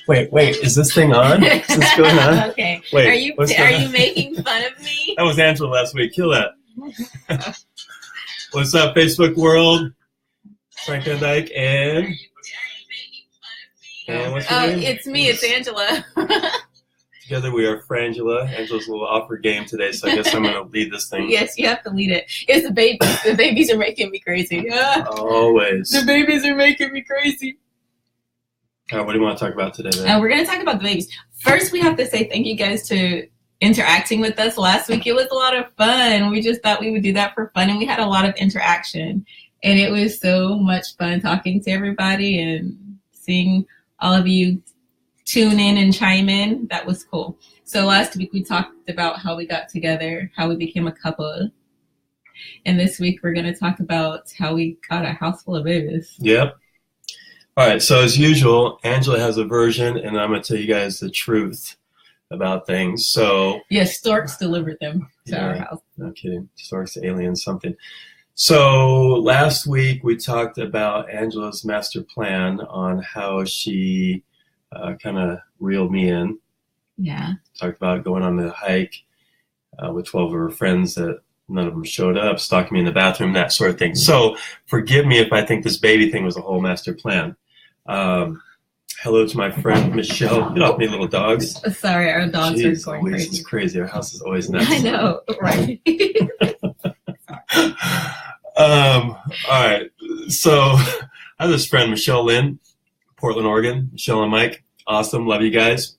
Wait, is this thing on? Is this going on? Okay. Wait, are you making fun of me? That was Angela last week. Kill that. What's up, Facebook world? Frank Van Dyke and what's your name? It's me. It's Angela. Together we are Frangela. Angela's a little off her game today, so I guess I'm going to lead this thing. Yes, you have to lead it. It's the babies. The babies are making me crazy. Always. The babies are making me crazy. All right, what do you want to talk about today, then? We're going to talk about the babies. First, we have to say thank you guys to interacting with us last week. It was a lot of fun. We just thought we would do that for fun, and we had a lot of interaction. And it was so much fun talking to everybody and seeing all of you tune in and chime in. That was cool. So last week we talked about how we got together, how we became a couple. And this week we're going to talk about how we got a house full of babies. Yep. All right. So as usual, Angela has a version, and I'm going to tell you guys the truth about things. So yes, storks delivered them to our house. No kidding. Storks, aliens, something. So last week we talked about Angela's master plan on how she kind of reeled me in. Yeah. Talked about going on the hike with 12 of her friends that none of them showed up, stalking me in the bathroom, that sort of thing. So forgive me if I think this baby thing was a whole master plan. Hello to my friend Michelle. Get off me, little dogs. Sorry, our dogs are going crazy. It's crazy. Our house is always nuts. I know, right? All right. So I have this friend, Michelle Lynn, Portland, Oregon. Michelle and Mike, awesome. Love you guys.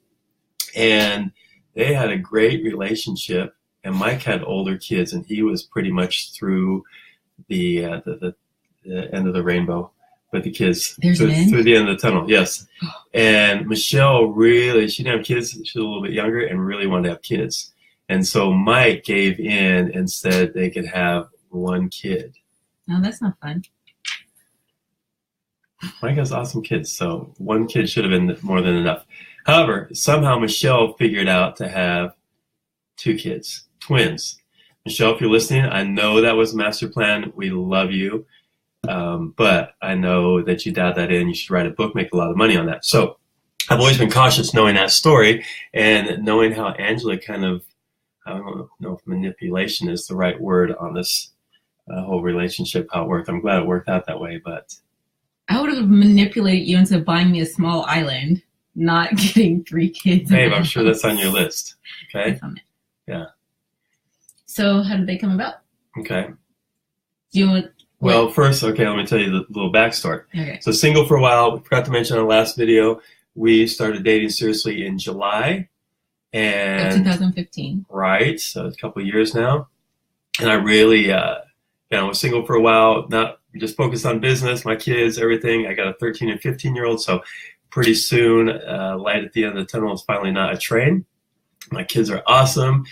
And they had a great relationship. And Mike had older kids, and he was pretty much through the end of the rainbow with the kids. Through the end of the tunnel, yes. And Michelle really, she didn't have kids. She was a little bit younger and really wanted to have kids. And so Mike gave in and said they could have one kid. No, that's not fun. Mike has awesome kids, so one kid should have been more than enough. However, somehow Michelle figured out to have 2 kids, twins. Michelle, if you're listening, I know that was a master plan. We love you. But I know that you dialed that in. You should write a book, make a lot of money on that. So I've always been cautious knowing that story and knowing how Angela kind of, I don't know if manipulation is the right word on this whole relationship, how it worked. I'm glad it worked out that way, but I would have manipulated you into buying me a small island, not getting 3 kids. Babe, I'm sure that's on your list. Okay. That's on it. Yeah. So how did they come about? Okay. Do you want? Well, first, okay, let me tell you the little backstory. Okay. So single for a while. We forgot to mention on the last video, we started dating seriously in July. And 2015. Right. So it's a couple of years now. And I really, was single for a while, not just focused on business, my kids, everything. I got a 13 and 15-year-old. So pretty soon, light at the end of the tunnel is finally not a train. My kids are awesome.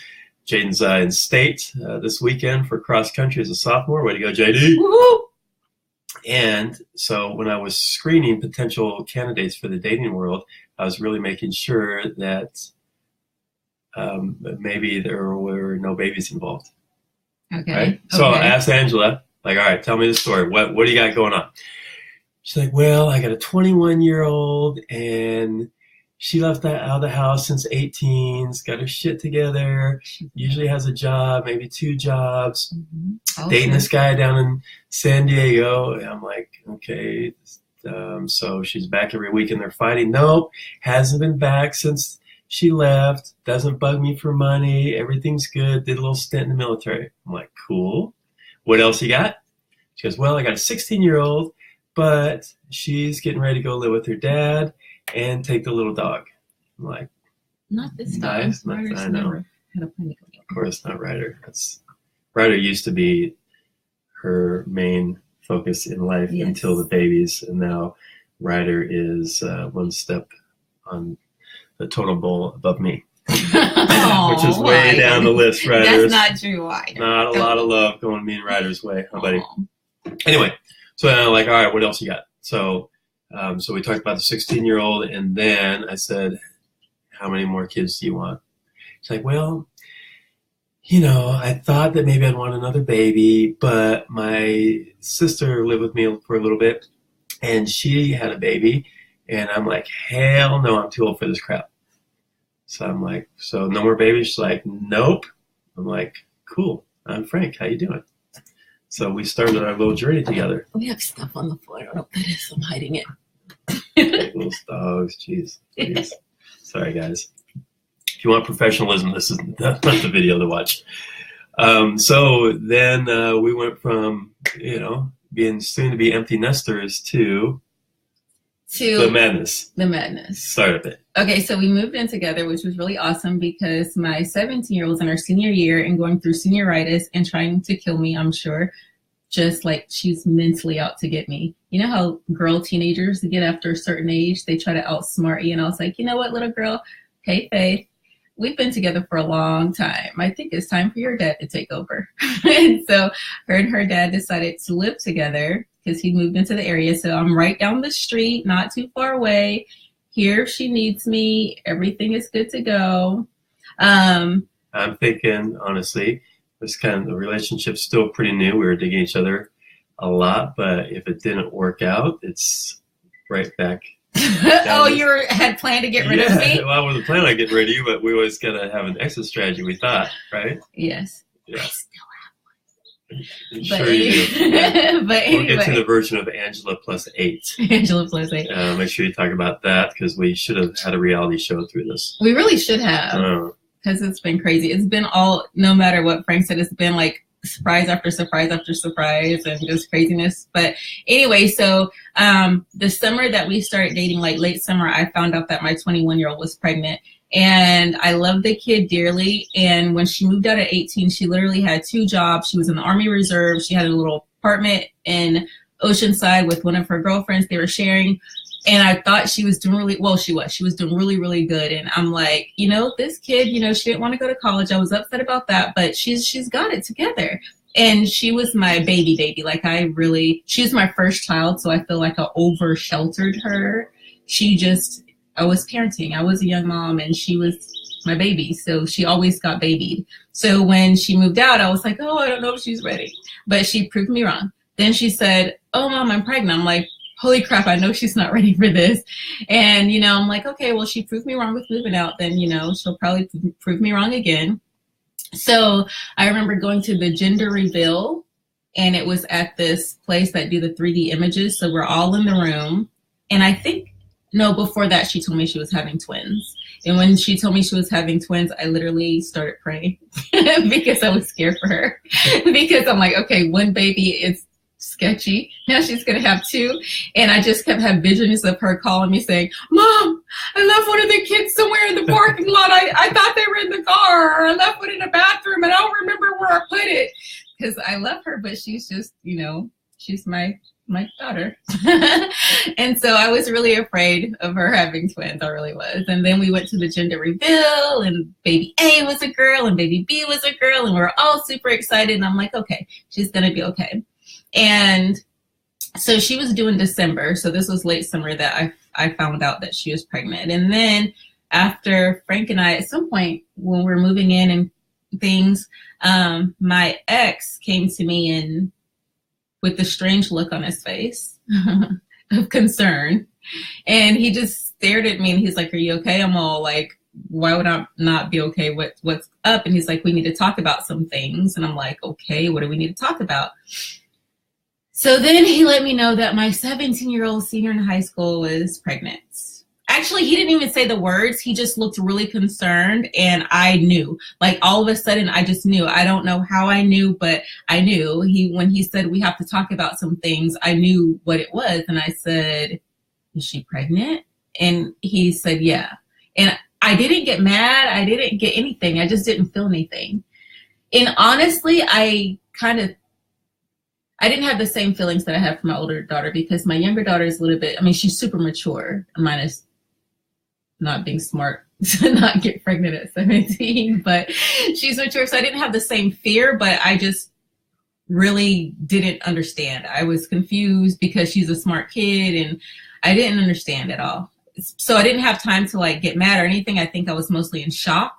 Jaden's in state this weekend for cross country as a sophomore. Way to go, JD. Woo-hoo! And so when I was screening potential candidates for the dating world, I was really making sure that maybe there were no babies involved. Okay. Right? So I asked Angela, like, all right, tell me the story. What do you got going on? She's like, well, I got a 21-year-old and she left out of the house since 18's, got her shit together, usually has a job, maybe 2 jobs, dating this guy down in San Diego. And I'm like, okay, so she's back every week and they're fighting. Nope, hasn't been back since she left, doesn't bug me for money, everything's good, did a little stint in the military. I'm like, cool. What else you got? She goes, well, I got a 16-year-old, but she's getting ready to go live with her dad and take the little dog. I'm like, not this nice. dog. I know. Had a pony. Of course, not Ryder. Ryder used to be her main focus in life until the babies, and now Ryder is one step on the totem pole above me, which is way down the list. Ryder. That's not true. Ryder. Not a lot of love going me and Ryder's way, huh, buddy? Anyway, so then I'm like, all right, what else you got? So we talked about the 16-year-old, and then I said, how many more kids do you want? She's like, well, I thought that maybe I'd want another baby, but my sister lived with me for a little bit, and she had a baby, And I'm like, hell no, I'm too old for this crap. So I'm like, so no more babies? She's like, nope. I'm like, cool. I'm Frank. How you doing? So we started our little journey together. We have stuff on the floor. I don't know what that is. I'm hiding it. Little dogs. Jeez. Sorry, guys. If you want professionalism, this is not the video to watch. So then we went from, being soon to be empty nesters to the madness. The madness. Start of it. Okay, so we moved in together, which was really awesome because my 17-year-old was in her senior year and going through senioritis and trying to kill me, I'm sure. Just like she's mentally out to get me. You know how girl teenagers get after a certain age, they try to outsmart you. And I was like, you know what, little girl? Hey, Faith, we've been together for a long time. I think it's time for your dad to take over. And so her and her dad decided to live together because he moved into the area. So I'm right down the street, not too far away. Here if she needs me. Everything is good to go. I'm thinking, honestly, the relationship's still pretty new. We were digging each other a lot, but if it didn't work out, it's right back. Oh, you had planned to get rid of me? Well, I wasn't planning on getting rid of you, but we always got to have an exit strategy, we thought, right? Yes. Yeah. I still have one. Sure you do. But anyway. We'll get to the version of Angela plus 8. Angela plus 8. Make sure you talk about that because we should have had a reality show through this. We really should have. Because it's been crazy. It's been no matter what Frank said, it's been like surprise after surprise after surprise and just craziness. But anyway, so the summer that we started dating, like late summer, I found out that my 21-year-old was pregnant. And I love the kid dearly. And when she moved out at 18, she literally had 2 jobs. She was in the Army Reserve. She had a little apartment in Oceanside with one of her girlfriends. They were sharing. And I thought she was doing really well. She was doing really, really good. And I'm like, this kid, she didn't want to go to college. I was upset about that, but she's got it together. And she was my baby. Like she was my first child. So I feel like I over sheltered her. I was parenting. I was a young mom and she was my baby. So she always got babied. So when she moved out, I was like, oh, I don't know if she's ready, but she proved me wrong. Then she said, oh, Mom, I'm pregnant. I'm like, holy crap, I know she's not ready for this. And, I'm like, okay, well, she proved me wrong with moving out. Then, she'll probably prove me wrong again. So I remember going to the gender reveal and it was at this place that do the 3D images. So we're all in the room. And I think, before that, she told me she was having twins. And when she told me she was having twins, I literally started praying because I was scared for her. Because I'm like, okay, one baby is sketchy. Now she's going to have 2. And I just kept having visions of her calling me saying, Mom, I left one of the kids somewhere in the parking lot. I thought they were in the car, or I left one in the bathroom and I don't remember where I put it. Because I love her, but she's just, she's my daughter. And so I was really afraid of her having twins. I really was. And then we went to the gender reveal and baby A was a girl and baby B was a girl. And we were all super excited. And I'm like, okay, she's going to be okay. And so she was due in December. So this was late summer that I found out that she was pregnant. And then after Frank and I, at some point when we're moving in and things, my ex came to me and with a strange look on his face of concern. And he just stared at me and he's like, are you okay? I'm all like, why would I not be okay? What's up? And he's like, we need to talk about some things. And I'm like, okay, what do we need to talk about? So then he let me know that my 17-year-old senior in high school was pregnant. Actually, he didn't even say the words. He just looked really concerned. And I knew, like all of a sudden, I just knew. I don't know how I knew, but I knew. When he said, we have to talk about some things, I knew what it was. And I said, is she pregnant? And he said, yeah. And I didn't get mad. I didn't get anything. I just didn't feel anything. And honestly, I didn't have the same feelings that I had for my older daughter because my younger daughter is a little bit, she's super mature, minus not being smart to not get pregnant at 17, but she's mature. So I didn't have the same fear, but I just really didn't understand. I was confused because she's a smart kid and I didn't understand at all. So I didn't have time to like get mad or anything. I think I was mostly in shock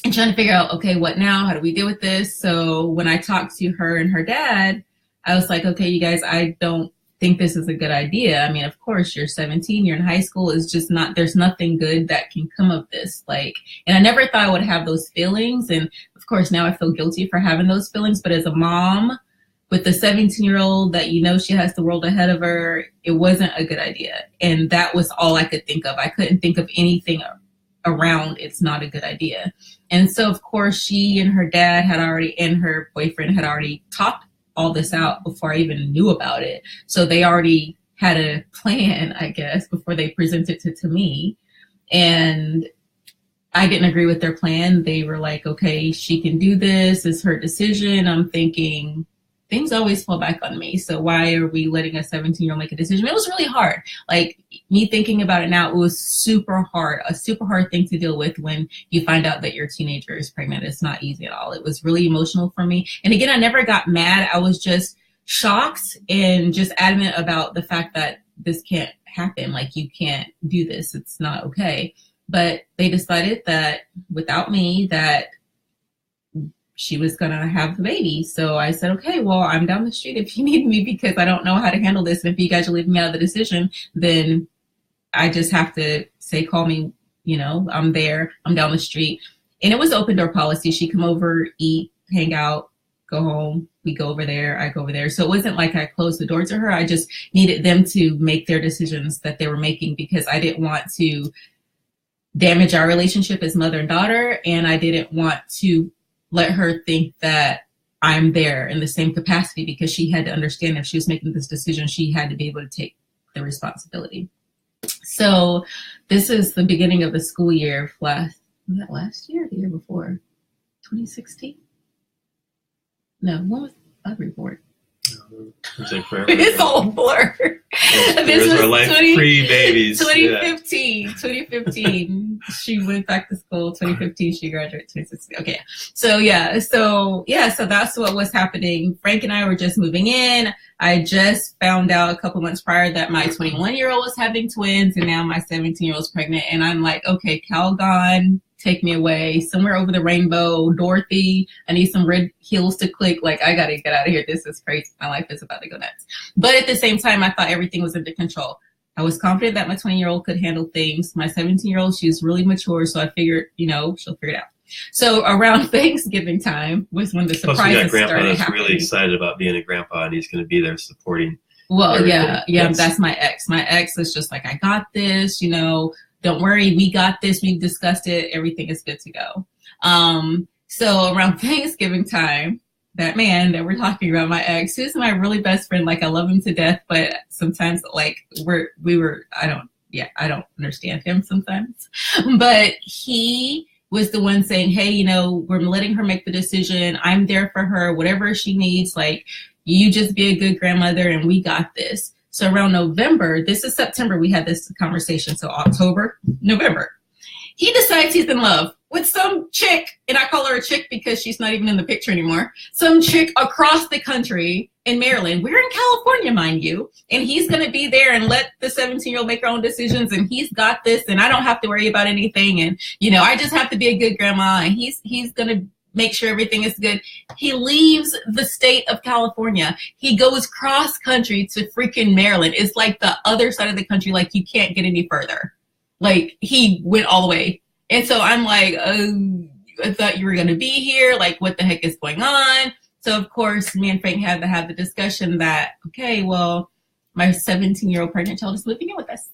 and trying to figure out, okay, what now? How do we deal with this? So when I talked to her and her dad, I was like, okay, you guys, I don't think this is a good idea. I mean, of course, you're 17, you're in high school. It's just not, there's nothing good that can come of this. Like, and I never thought I would have those feelings. And of course, now I feel guilty for having those feelings. But as a mom with a 17-year-old that, you know, she has the world ahead of her, it wasn't a good idea. And that was all I could think of. I couldn't think of anything around it's not a good idea. And so, of course, she and her dad had already, and her boyfriend had already talked all this out before I even knew about it. So they already had a plan, I guess, before they presented it to me. And I didn't agree with their plan. They were like, okay, she can do this. It's her decision. I'm thinking, things always fall back on me. So why are we letting a 17-year-old make a decision? It was really hard. Like, me thinking about it now, it was super hard, a super hard thing to deal with when you find out that your teenager is pregnant. It's not easy at all. It was really emotional for me. And again, I never got mad. I was just shocked and just adamant about the fact that this can't happen. Like, you can't do this. It's not okay. But they decided that without me, that she was going to have the baby. So I said, okay, well, I'm down the street if you need me, because I don't know how to handle this. And if you guys are leaving me out of the decision, then I just have to say, call me, you know, I'm there, I'm down the street. And it was open door policy. She'd come over, eat, hang out, go home. We go over there, I go over there. So it wasn't like I closed the door to her. I just needed them to make their decisions that they were making, because I didn't want to damage our relationship as mother and daughter. And I didn't want to let her think that I'm there in the same capacity, because she had to understand if she was making this decision, she had to be able to take the responsibility. So this is the beginning of the school year. Was that last year or the year before? 2016? No, when was I born? It's all blur. This was life pre-babies. 2015. 2015. She went back to school. 2015. She graduated 2016. Okay. So that's what was happening. Frank and I were just moving in. I just found out a couple months prior that my 21-year-old was having twins, and now my 17-year-old is pregnant. And I'm like, okay, Calgon, take me away somewhere over the rainbow. Dorothy, I need some red heels to click. Like, I got to get out of here. This is crazy. My life is about to go nuts. But at the same time, I thought everything was under control. I was confident that my 20-year-old could handle things. My 17-year-old, she's really mature. So I figured, you know, she'll figure it out. So around Thanksgiving time was when the surprises started happening. Plus, we got grandpa that's really excited about being a grandpa, and he's going to be there supporting. Well, yeah, that's my ex. My ex is just like, I got this, you know, don't worry, we got this, we've discussed it, everything is good to go. So around Thanksgiving time, that man that we're talking about, my ex, who's my really best friend, like, I love him to death, but sometimes, like, I don't understand him sometimes. But he was the one saying, hey, you know, we're letting her make the decision. I'm there for her, whatever she needs. Like, you just be a good grandmother, and we got this. So around November, this is September, we had this conversation. So October, November, he decides he's in love with some chick, and I call her a chick because she's not even in the picture anymore. Some chick across the country in Maryland. We're in California, mind you. And he's going to be there and let the 17-year-old make her own decisions. And he's got this, and I don't have to worry about anything. And, you know, I just have to be a good grandma, and he's going to make sure everything is good. He leaves the state of California. He goes cross country to freaking Maryland. It's like the other side of the country. Like, you can't get any further. Like, he went all the way. And so I'm like, oh, I thought you were going to be here. Like, what the heck is going on? So, of course, me and Frank had to have the discussion that, okay, well, my 17-year-old pregnant child is living in with us.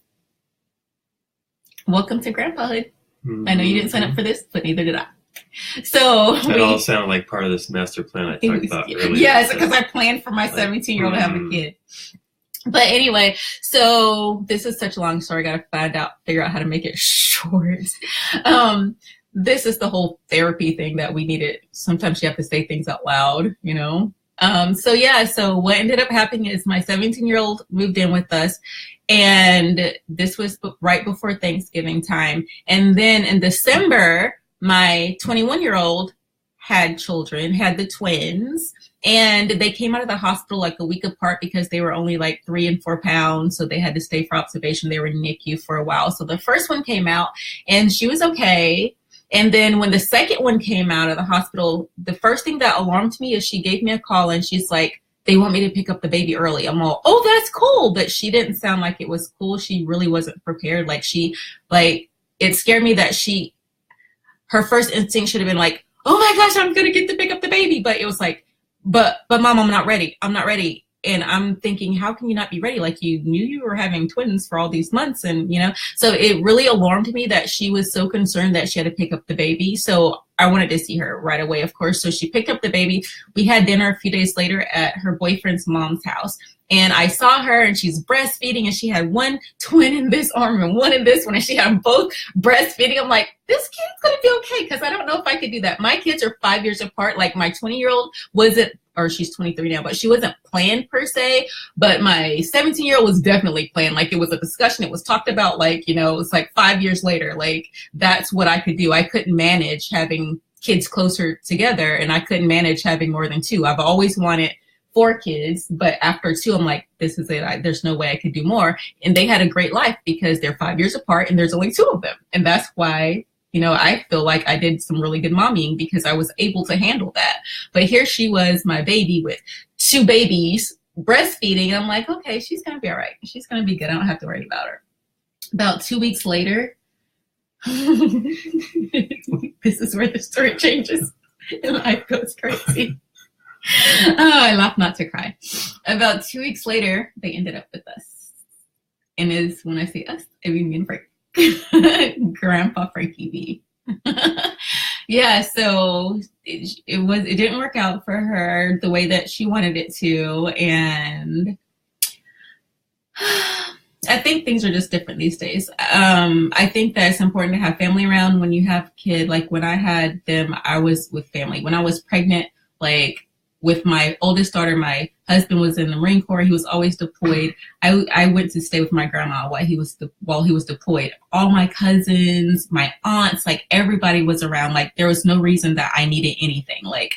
Welcome to grandpahood. Mm-hmm. I know you didn't sign up for this, but neither did I. So that all sounded like part of this master plan I talked about earlier. Yes, because I planned for my 17-year-old to have a kid. But anyway, so this is such a long story. I got to figure out how to make it short. This is the whole therapy thing that we needed. Sometimes you have to say things out loud, you know? So what ended up happening is my 17-year-old moved in with us, and this was right before Thanksgiving time. And then in December, my 21-year-old had the twins, and they came out of the hospital like a week apart because they were only like 3 and 4 pounds. So they had to stay for observation. They were in NICU for a while. So the first one came out and she was okay. And then when the second one came out of the hospital, the first thing that alarmed me is she gave me a call and she's like, they want me to pick up the baby early. I'm all, oh, that's cool. But she didn't sound like it was cool. She really wasn't prepared. It scared me that her first instinct should have been like, oh my gosh, I'm going to get to pick up the baby. But it was like, but mom, I'm not ready. I'm not ready. And I'm thinking, how can you not be ready? Like, you knew you were having twins for all these months. And, so it really alarmed me that she was so concerned that she had to pick up the baby. So I wanted to see her right away, of course. So she picked up the baby. We had dinner a few days later at her boyfriend's mom's house. And I saw her, and she's breastfeeding, and she had one twin in this arm and one in this one, and she had them both breastfeeding. I'm like, this kid's going to be okay, because I don't know if I could do that. My kids are 5 years apart. Like, my 20-year-old wasn't, or she's 23 now, but she wasn't planned per se. But my 17-year-old was definitely planned. Like, it was a discussion. It was talked about, like, it's like 5 years later. Like, that's what I could do. I couldn't manage having kids closer together, and I couldn't manage having more than two. I've always wanted 4 kids, but after 2, I'm like, this is it. There's no way I could do more. And they had a great life because they're 5 years apart and there's only 2 of them. And that's why, I feel like I did some really good mommying because I was able to handle that. But here she was, my baby with 2 babies breastfeeding. And I'm like, okay, she's going to be all right. She's going to be good. I don't have to worry about her. About 2 weeks later, this is where the story changes and life goes crazy. Oh, I laugh not to cry. About 2 weeks later, they ended up with us. And when I say us, I mean me and Frank. Grandpa Frankie B. Yeah, so it didn't work out for her the way that she wanted it to. And I think things are just different these days. I think that it's important to have family around when you have a kid. Like, when I had them, I was with family. When I was pregnant, like, with my oldest daughter, my husband was in the Marine Corps. He was always deployed. I went to stay with my grandma while he was deployed. All my cousins, my aunts, like, everybody was around. Like, there was no reason that I needed anything. Like,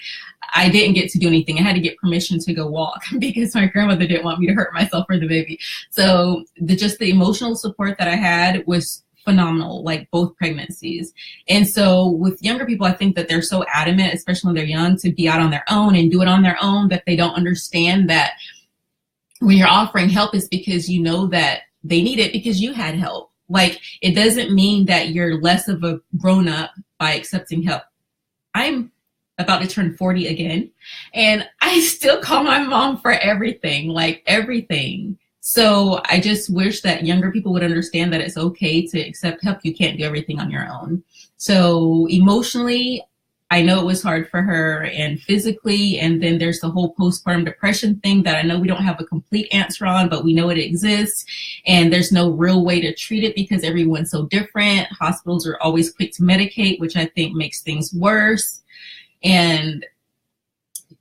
I didn't get to do anything. I had to get permission to go walk because my grandmother didn't want me to hurt myself or the baby. So the emotional support that I had was phenomenal, like, both pregnancies. And so with younger people, I think that they're so adamant, especially when they're young, to be out on their own and do it on their own, that they don't understand that when you're offering help, it's because you know that they need it because you had help. Like, it doesn't mean that you're less of a grown-up by accepting help. I'm about to turn 40 again, and I still call my mom for everything, like, everything. So I just wish that younger people would understand that it's okay to accept help. You can't do everything on your own. So emotionally, I know it was hard for her, and physically, and then there's the whole postpartum depression thing that I know we don't have a complete answer on, but we know it exists, and there's no real way to treat it because everyone's so different. Hospitals are always quick to medicate, which I think makes things worse. And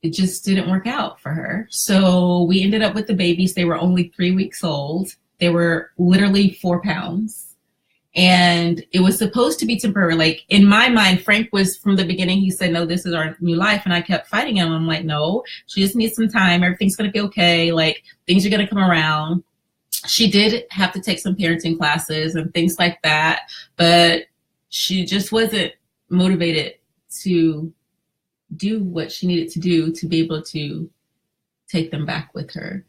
it just didn't work out for her. So we ended up with the babies. They were only 3 weeks old. They were literally 4 pounds. And it was supposed to be temporary. Like, in my mind, Frank was, from the beginning, he said, no, this is our new life. And I kept fighting him. I'm like, no, she just needs some time. Everything's going to be okay. Like, things are going to come around. She did have to take some parenting classes and things like that. But she just wasn't motivated to do what she needed to do to be able to take them back with her.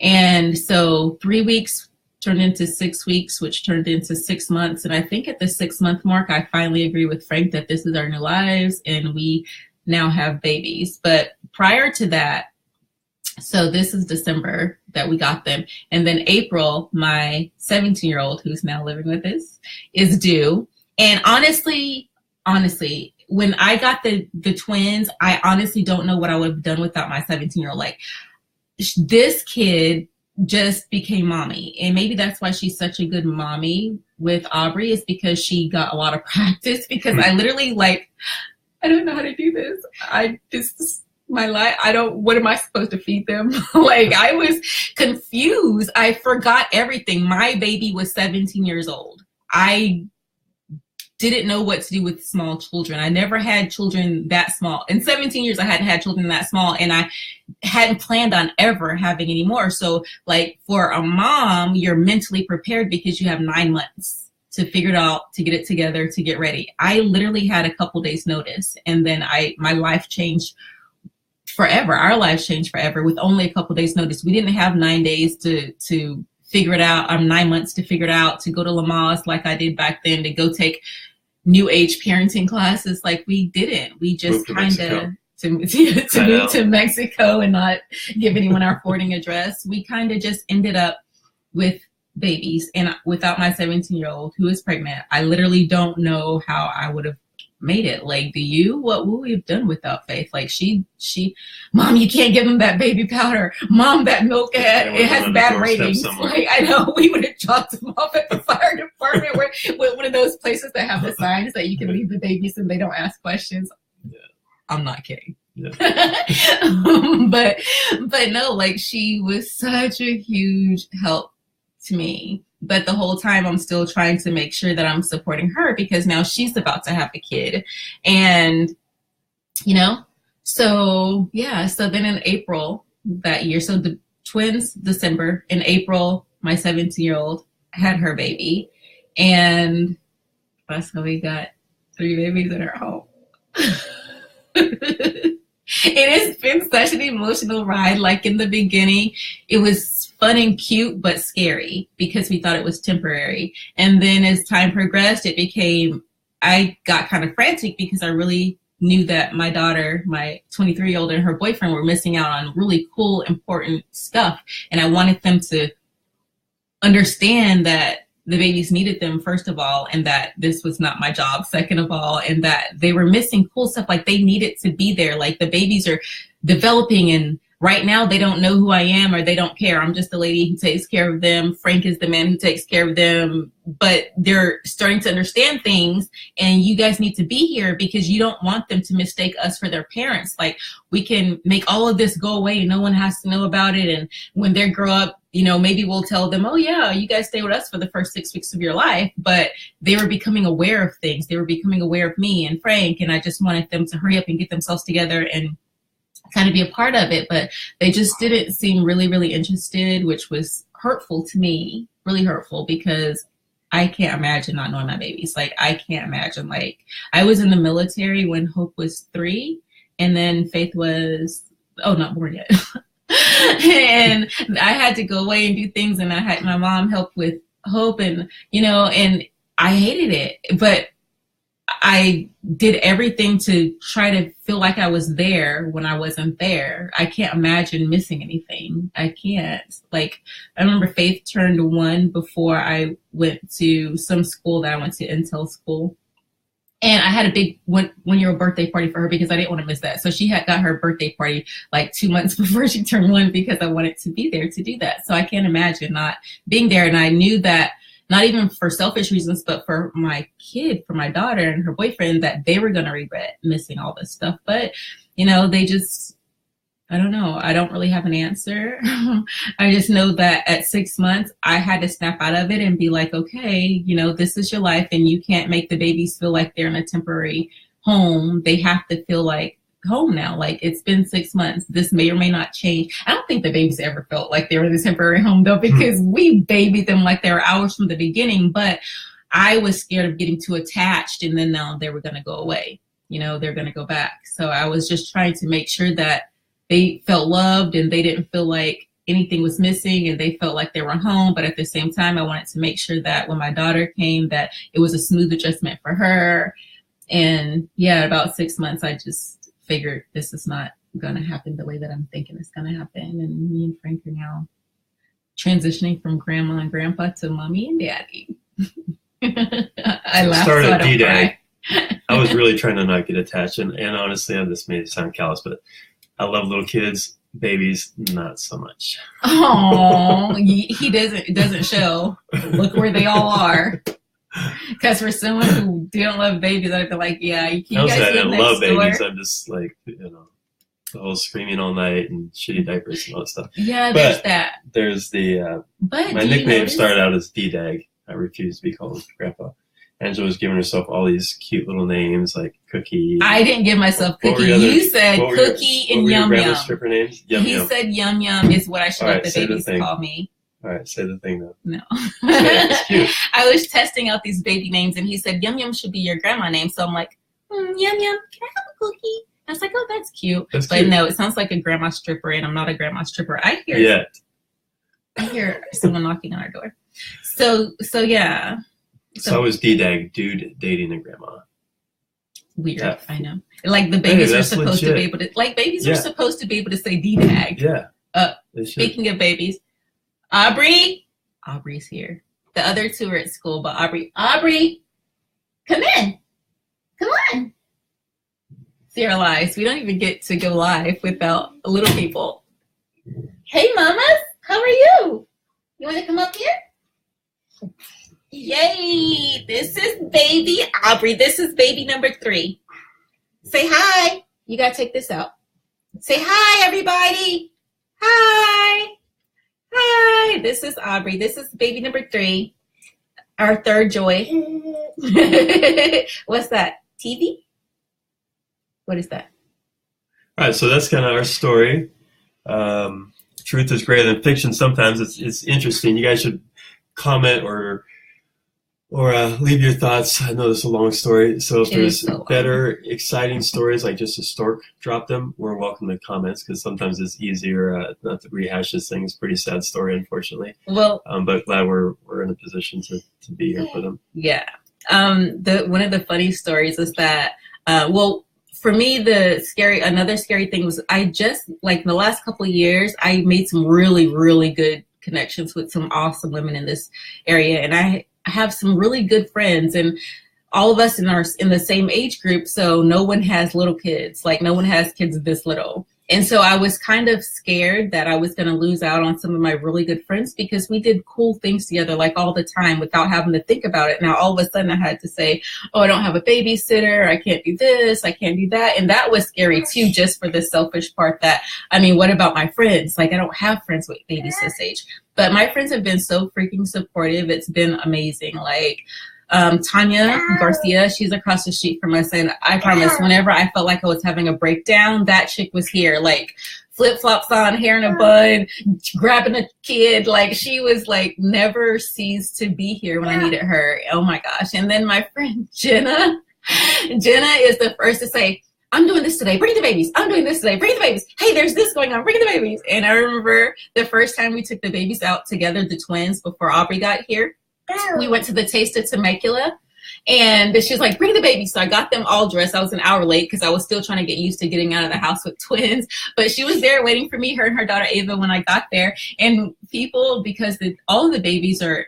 And so 3 weeks turned into 6 weeks, which turned into 6 months. And I think at the 6-month mark, I finally agree with Frank that this is our new lives and we now have babies. But prior to that, so this is December that we got them. And then April, my 17-year-old, who's now living with us, is due. And honestly, when I got the twins, I honestly don't know what I would have done without my 17-year-old. Like, this kid just became mommy. And maybe that's why she's such a good mommy with Aubrey, is because she got a lot of practice. Because I literally, like, I don't know how to do this. My life, what am I supposed to feed them? Like, I was confused. I forgot everything. My baby was 17 years old. I didn't know what to do with small children. I never had children that small. In 17 years, I hadn't had children that small, and I hadn't planned on ever having any more. So, like, for a mom, you're mentally prepared because you have 9 months to figure it out, to get it together, to get ready. I literally had a couple days notice, and then my life changed forever. Our lives changed forever with only a couple days notice. We didn't have 9 days to figure it out. 9 months to figure it out, to go to Lamaze like I did back then, to go take new age parenting classes. Like we didn't. We just kind of to move to Mexico and not give anyone our forwarding address. We kind of just ended up with babies, and without my 17-year-old who is pregnant, I literally don't know how I would have made it. Like, do you? What would we have done without Faith? Like she, Mom, you can't give them that baby powder. Mom, that milk it has bad ratings. Like, I know we would have dropped them off at the fire department where one of those places that have the signs that you can leave the babies and they don't ask questions. Yeah. I'm not kidding. Yeah. but no, like she was such a huge help to me. But the whole time I'm still trying to make sure that I'm supporting her, because now she's about to have a kid. And, you know, so yeah. So then in April that year, so the twins, December, in April, my 17-year-old had her baby. And that's how we got 3 babies in our home. It has been such an emotional ride. Like in the beginning, it was fun and cute, but scary because we thought it was temporary. And then as time progressed, I got kind of frantic because I really knew that my daughter, my 23-year-old, and her boyfriend were missing out on really cool, important stuff. And I wanted them to understand that the babies needed them, first of all, and that this was not my job, second of all, and that they were missing cool stuff. Like they needed to be there. Like the babies are developing, and right now they don't know who I am, or they don't care. I'm just the lady who takes care of them. Frank is the man who takes care of them, but they're starting to understand things, and you guys need to be here because you don't want them to mistake us for their parents. Like we can make all of this go away and no one has to know about it. And when they grow up, you know, maybe we'll tell them, oh yeah, you guys stay with us for the first 6 weeks of your life. But they were becoming aware of things. They were becoming aware of me and Frank. And I just wanted them to hurry up and get themselves together and kind of be a part of it. But they just didn't seem really, really interested, which was hurtful to me, really hurtful, because I can't imagine not knowing my babies. Like I can't imagine. Like I was in the military when Hope was 3, and then Faith was, not born yet. And I had to go away and do things, and I had my mom help with Hope, and you know, and I hated it, but I did everything to try to feel like I was there when I wasn't there. I can't imagine missing anything. I can't. Like I remember Faith turned 1 before I went to some school that I went to, Intel school. And I had a big one-year-old birthday party for her because I didn't want to miss that. So she had got her birthday party like 2 months before she turned 1 because I wanted to be there to do that. So I can't imagine not being there. And I knew that not even for selfish reasons, but for my kid, for my daughter and her boyfriend, that they were going to regret missing all this stuff. But, you know, they just, I don't know. I don't really have an answer. I just know that at 6 months, I had to snap out of it and be like, okay, you know, this is your life, and you can't make the babies feel like they're in a temporary home. They have to feel like home now. Like it's been 6 months. This may or may not change. I don't think the babies ever felt like they were in a temporary home though, because we babied them like they were ours from the beginning. But I was scared of getting too attached, and then now they were going to go away. You know, they're going to go back. So I was just trying to make sure that they felt loved and they didn't feel like anything was missing, and they felt like they were home. But at the same time, I wanted to make sure that when my daughter came, that it was a smooth adjustment for her. And yeah, about 6 months, I just figured this is not going to happen the way that I'm thinking it's going to happen. And me and Frank are now transitioning from grandma and grandpa to mommy and daddy. I laughed. Started at D-Day. I was really trying to not get attached. And honestly, this may sound callous, but I love little kids. Babies, not so much. Oh, he doesn't show. Look where they all are. Because for someone who didn't love babies, I'd be like, yeah, you guys live I next love door. babies. I'm just like, you know, the whole screaming all night and shitty diapers and all that stuff. Yeah, there's that. There's the my nickname started out as D-Dag. I refused to be called Grandpa. Angela was giving herself all these cute little names like Cookie. I didn't give myself Cookie. You said Cookie and Yum Yum. Stripper names? Yum he Yum. said Yum Yum is what I should let the babies call me. All right, say the thing though. No. It's cute. I was testing out these baby names, and he said Yum Yum should be your grandma name. So I'm like, Yum Yum, can I have a cookie? I was like, oh, that's cute. That's but cute. no, it sounds like a grandma stripper, and I'm not a grandma stripper. I hear someone knocking on our door. So yeah. So was D-Dag, dude dating a grandma. Weird, Yeah. I know. Like the babies are supposed legit. to be able to, like babies are supposed to be able to say D-Dag. Yeah. Speaking of babies, Aubrey's here. The other two are at school, but Aubrey, come in. Come on. See our lives. We don't even get to go live without little people. Hey, mamas. How are you? You want to come up here? Yay. This is baby Aubrey. This is baby number 3. Say hi. You got to take this out. Say hi, everybody. Hi. Hi. This is Aubrey. This is baby number 3. Our third joy. What's that? TV? What is that? All right, so that's kind of our story. Truth is greater than fiction. Sometimes it's interesting. You guys should comment or leave your thoughts. I know this is a long story, so if there's better, exciting stories, like just a stork drop them, we're welcome to comments, because sometimes it's easier not to rehash this thing. It's a pretty sad story, unfortunately. Well, but glad we're in a position to be here for them. Yeah. One of the funny stories is that, for me, another scary thing was I just, like, in the last couple of years, I made some really, really good connections with some awesome women in this area. And I have some really good friends, and all of us in the same age group. So no one has little kids, like no one has kids this little. And so I was kind of scared that I was going to lose out on some of my really good friends, because we did cool things together, like all the time, without having to think about it. Now, all of a sudden I had to say, oh, I don't have a babysitter. I can't do this. I can't do that. And that was scary too, just for the selfish part that, I mean, what about my friends? Like, I don't have friends with babies this age, but my friends have been so freaking supportive. It's been amazing. Like, Tanya Garcia, she's across the street from us, and I promise, whenever I felt like I was having a breakdown, that chick was here, like flip-flops on, hair in a bun, grabbing a kid. Like, she was like never ceased to be here when I needed her. Oh my gosh. And then my friend Jenna is the first to say, I'm doing this today, bring the babies. I'm doing this today, bring the babies. Hey, there's this going on, bring the babies. And I remember the first time we took the babies out together, the twins, before Aubrey got here. We went to the Taste of Temecula, and she was like, bring the baby. So I got them all dressed. I was an hour late because I was still trying to get used to getting out of the house with twins. But she was there waiting for me, her and her daughter Ava, when I got there. And people, because all of the babies are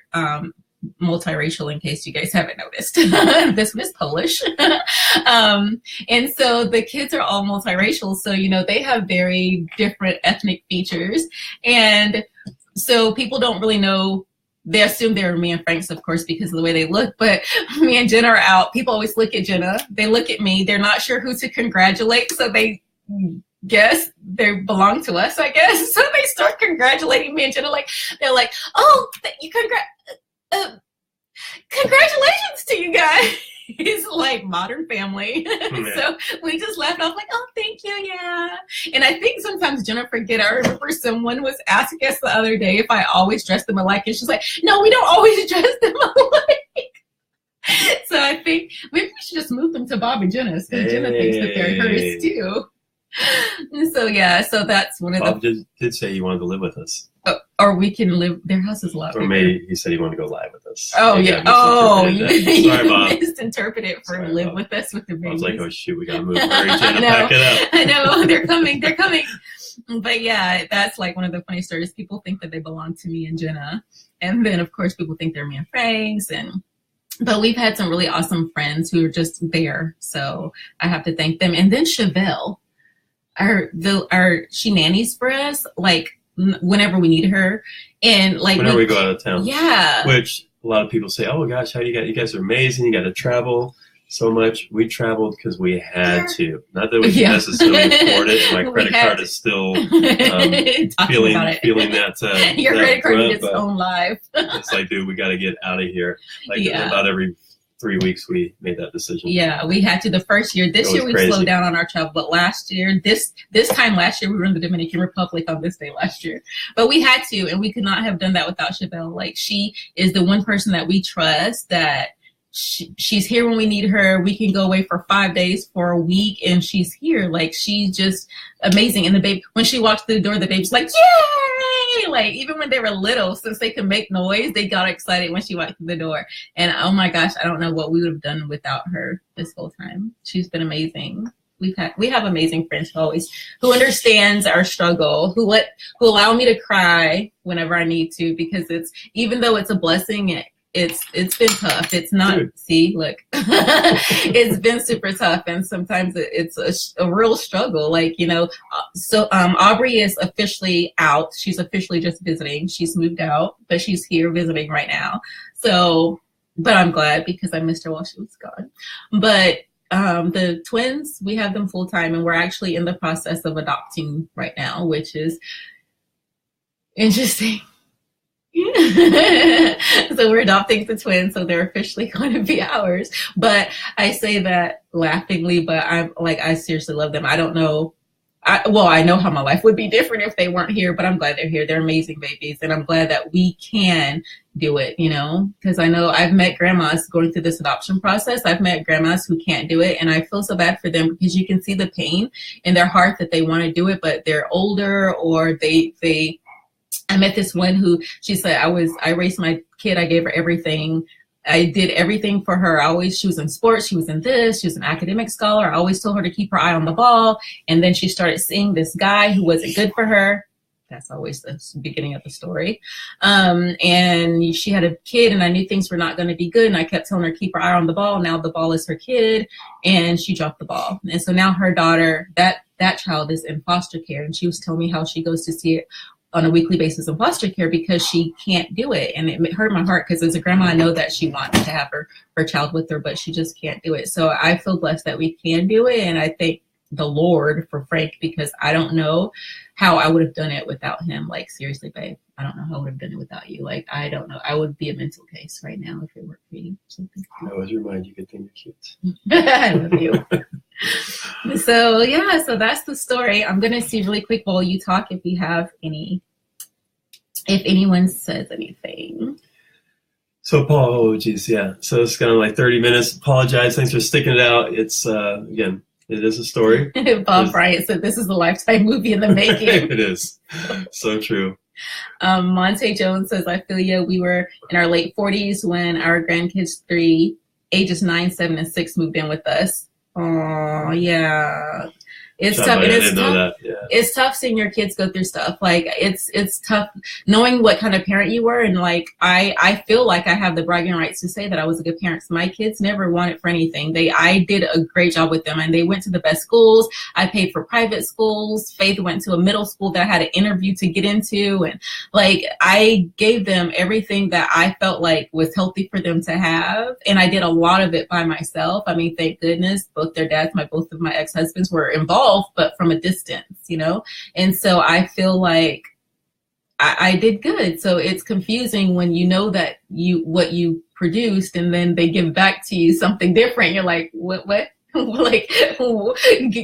multiracial, in case you guys haven't noticed. This one is Polish. And so the kids are all multiracial. So, they have very different ethnic features. And so people don't really know. They assume they were me and Frank's, of course, because of the way they look. But me and Jenna are out. People always look at Jenna. They look at me. They're not sure who to congratulate. So they guess they belong to us, I guess. So they start congratulating me and Jenna. They're like, oh, congratulations to you guys. It's like Modern Family. So we just laughed off like, oh, thank you. Yeah. And I think sometimes Jenna forget. I remember someone was asking us the other day if I always dress them alike. And she's like, no, we don't always dress them alike. So I think maybe we should just move them to Bob and Jenna's, because Jenna thinks that they're hers too. So yeah, so that's one of Bob did say he wanted to live with us. Or we can live. Their house is a lot bigger. Or maybe he said he wanted to go live with us. Oh yeah. Oh, you Bob. misinterpreted it for live with us with the babies. I was like, oh shoot, we gotta move. Hurry, Jenna, pack it up. I know, they're coming. But yeah, that's like one of the funny stories. People think that they belong to me and Jenna, and then of course people think they're me and Frank's. But we've had some really awesome friends who are just there, so I have to thank them. And then Chevelle, she nannies for us, like whenever we need her, and like whenever we go out of town. Yeah. Which a lot of people say, oh gosh, you guys are amazing. You got to travel so much. We traveled because we had to. Not that we can necessarily afford it. My credit card is still feeling that. Your credit card needs its own life. It's like, dude, we got to get out of here. Like about every 3 weeks we made that decision. Yeah, we had to the first year. This year we slowed down on our travel, but last year, this time last year, we were in the Dominican Republic on this day last year. But we had to, and we could not have done that without Chevelle. Like, she is the one person that we trust that she's here when we need her. We can go away for 5 days, for a week, and she's here. Like, she's just amazing. And the baby, when she walked through the door, the baby's like, yay! Like, even when they were little, since they could make noise, they got excited when she walked through the door. And oh my gosh, I don't know what we would have done without her this whole time. She's been amazing. We have amazing friends who understands our struggle, who allow me to cry whenever I need to, because even though it's a blessing, it's been tough. It's not, see, look, it's been super tough. And sometimes it's a real struggle. Like, so Aubrey is officially out. She's officially just visiting. She's moved out, but she's here visiting right now. So, but I'm glad, because I missed her while she was gone. But the twins, we have them full time, and we're actually in the process of adopting right now, which is interesting. So we're adopting the twins, so they're officially going to be ours. But I say that laughingly, but I seriously love them. I don't know. I know how my life would be different if they weren't here, but I'm glad they're here. They're amazing babies, and I'm glad that we can do it, because I know I've met grandmas going through this adoption process. I've met grandmas who can't do it, and I feel so bad for them, because you can see the pain in their heart that they want to do it, but they're older, or I met this one who, she said, I raised my kid. I gave her everything. I did everything for her. She was in sports. She was in this. She was an academic scholar. I always told her to keep her eye on the ball. And then she started seeing this guy who wasn't good for her. That's always the beginning of the story. And she had a kid, and I knew things were not going to be good. And I kept telling her, keep her eye on the ball. Now the ball is her kid, and she dropped the ball. And so now her daughter, that child is in foster care. And she was telling me how she goes to see it on a weekly basis in foster care because she can't do it. And it hurt my heart, because as a grandma, I know that she wants to have her child with her, but she just can't do it. So I feel blessed that we can do it. And I thank the Lord for Frank, because I don't know how I would have done it without him. Like, seriously, babe, I don't know how I would have done it without you. Like, I don't know. I would be a mental case right now if it weren't for you. I always remind you, good thing you're cute. I love you. So yeah, so that's the story. I'm gonna see really quick while you talk if anyone says anything. So Paul, oh geez, yeah. So it's kind of like 30 minutes. Apologize. Thanks for sticking it out. It's again, it is a story. Bob Bryant said this is a Lifetime movie in the making. It is. So true. Monte Jones says, I feel you. We were in our late 40s when our grandkids 3, ages 9, 7, and 6 moved in with us. Oh yeah, it's tough. It's tough. Yeah. It's tough seeing your kids go through stuff. Like, it's tough knowing what kind of parent you were. And like, I feel like I have the bragging rights to say that I was a good parent. My kids never wanted for anything. I did a great job with them, and they went to the best schools. I paid for private schools. Faith went to a middle school that I had an interview to get into. And like, I gave them everything that I felt like was healthy for them to have. And I did a lot of it by myself. I mean, thank goodness both their dads, both of my ex-husbands were involved, but from a distance, and so I feel like I did good. So it's confusing when you know that what you produced, and then they give back to you something different. You're like, what? Like,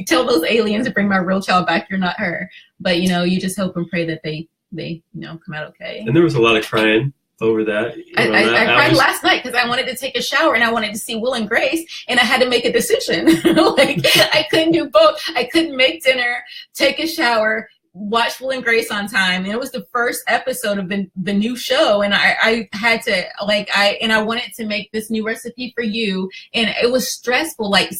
tell those aliens to bring my real child back. You're not her. But you just hope and pray that they come out okay. And there was a lot of crying over that. I cried last night because I wanted to take a shower and I wanted to see Will and Grace, and I had to make a decision. Like, I couldn't do both. I couldn't make dinner, take a shower, watch Will and Grace on time. And it was the first episode of the new show, and I had to I wanted to make this new recipe for you, and it was stressful. Like,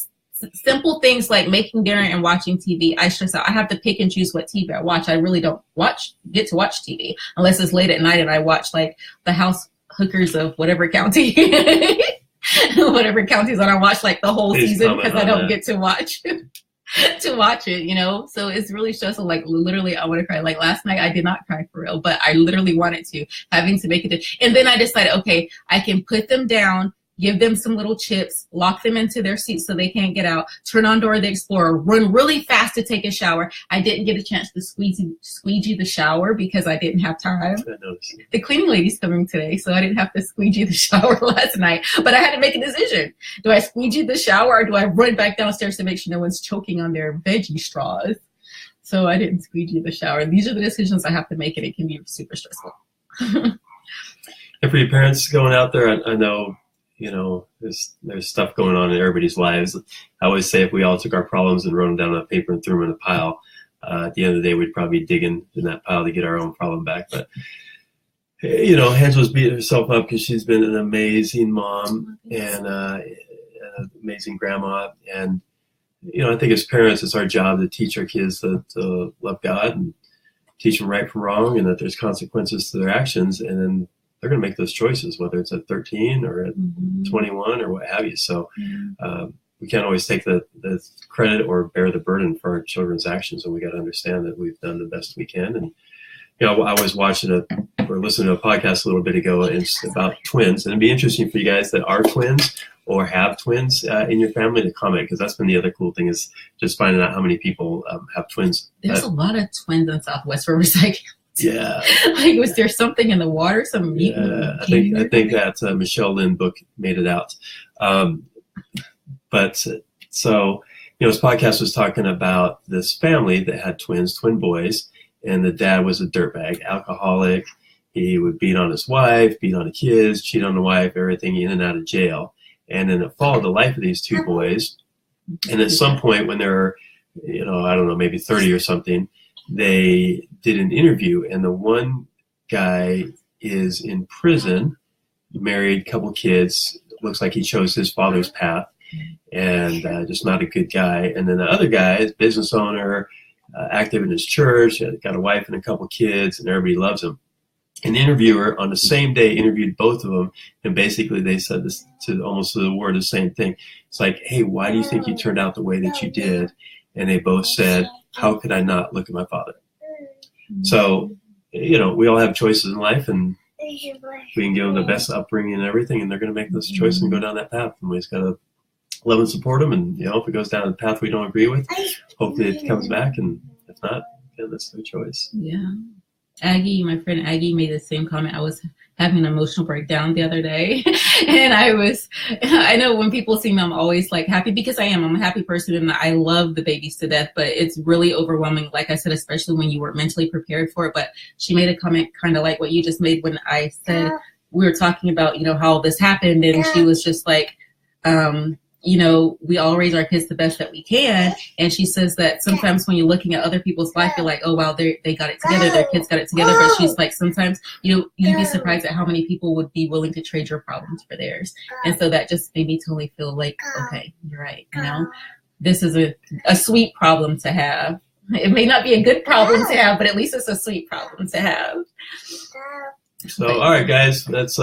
simple things like making dinner and watching TV, I stress out. I have to pick and choose what TV I watch. I really don't get to watch TV unless it's late at night and I watch like the House Hookers of whatever county, whatever county's on. I watch like the whole season because I don't get to watch it, So it's really stressful. Like, literally, I want to cry. Like, last night I did not cry for real, but I literally wanted to, having to make it. And then I decided, okay, I can put them down, give them some little chips, lock them into their seats so they can't get out, turn on Dora the Explorer, run really fast to take a shower. I didn't get a chance to squeegee the shower because I didn't have time. The cleaning lady's coming today, so I didn't have to squeegee the shower last night. But I had to make a decision. Do I squeegee the shower, or do I run back downstairs to make sure no one's choking on their veggie straws? So I didn't squeegee the shower. These are the decisions I have to make, and it can be super stressful. And for your parents going out there, I know there's stuff going on in everybody's lives. I always say if we all took our problems and wrote them down on paper and threw them in a pile, at the end of the day, we'd probably be digging in that pile to get our own problem back. But, Angela's beating herself up because she's been an amazing mom and an amazing grandma. And, I think as parents, it's our job to teach our kids to love God and teach them right from wrong, and that there's consequences to their actions. And then they're going to make those choices, whether it's at 13 or at 21 or what have you. So we can't always take the credit or bear the burden for our children's actions, and we got to understand that we've done the best we can. And I was watching or listening to a podcast a little bit ago, and it's about twins, and it'd be interesting for you guys that are twins or have twins in your family to comment, because that's been the other cool thing, is just finding out how many people have twins. There's a lot of twins in Southwest Riverside. Yeah. Like, was there something in the water? I think that Michelle Lynn book made it out. But so, this podcast was talking about this family that had twin boys, and the dad was a dirtbag, alcoholic. He would beat on his wife, beat on the kids, cheat on the wife, everything, in and out of jail. And then it followed the life of these two boys. And at some point when they were, I don't know, maybe 30 or something, they did an interview, and the one guy is in prison, married, couple kids, looks like he chose his father's path, and just not a good guy. And then the other guy is business owner, active in his church, got a wife and a couple kids, and everybody loves him. An interviewer on the same day interviewed both of them, and basically they said this to almost to the word the same thing. It's like, hey, why do you think you turned out the way that you did? And they both said, how could I not look at my father? So, we all have choices in life, and we can give them the best upbringing and everything, and they're going to make those choices and go down that path. And we just got to love and support them. And, if it goes down the path we don't agree with, hopefully it comes back. And if not, that's their choice. Yeah. Aggie, my friend Aggie, made the same comment. I was having an emotional breakdown the other day, and I know when people see me, I'm always like happy, because I'm a happy person and I love the babies to death, but it's really overwhelming, like I said, especially when you weren't mentally prepared for it. But she made a comment kind of like what you just made when I said we were talking about, how this happened, and she was just like, we all raise our kids the best that we can. And she says that sometimes when you're looking at other people's life, you're like, oh, wow, they got it together. Their kids got it together. But she's like, sometimes, you'd be surprised at how many people would be willing to trade your problems for theirs. And so that just made me totally feel like, okay, you're right. This is a sweet problem to have. It may not be a good problem to have, but at least it's a sweet problem to have. So, all right, guys, this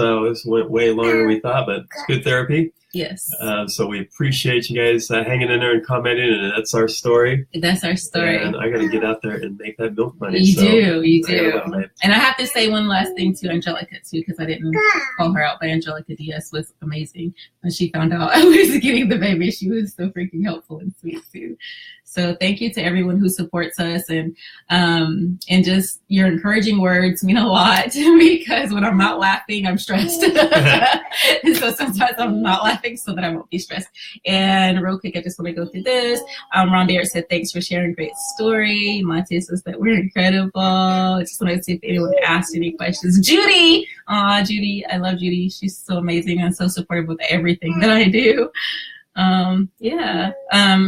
went way longer than we thought, but it's good therapy. Yes. So we appreciate you guys hanging in there and commenting, and that's our story. That's our story. And I got to get out there and make that milk money. You do. And I have to say one last thing to Angelica, too, because I didn't call her out, but Angelica Diaz was amazing. When she found out I was getting the baby, she was so freaking helpful and sweet, too. So thank you to everyone who supports us, and just your encouraging words mean a lot, because when I'm not laughing, I'm stressed. So sometimes I'm not laughing so that I won't be stressed. And real quick, I just want to go through this. Ron Baird said, thanks for sharing a great story. Monte says that we're incredible. I just wanted to see if anyone asked any questions. Judy! Judy, I love Judy. She's so amazing and so supportive with everything that I do.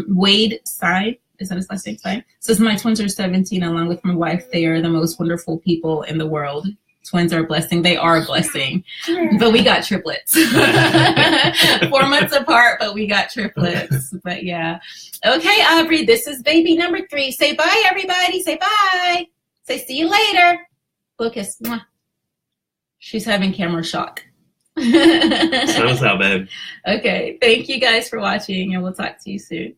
Wade Side, is that his last name? Side says, my twins are 17 along with my wife. They are the most wonderful people in the world. Twins are a blessing. They are a blessing, but we got triplets. 4 months apart, but we got triplets. But yeah. Okay, Aubrey, this is baby number 3. Say bye, everybody. Say bye. Say see you later. Lucas. Mwah. She's having camera shock. Sounds out, babe. Okay. Thank you guys for watching, and we'll talk to you soon.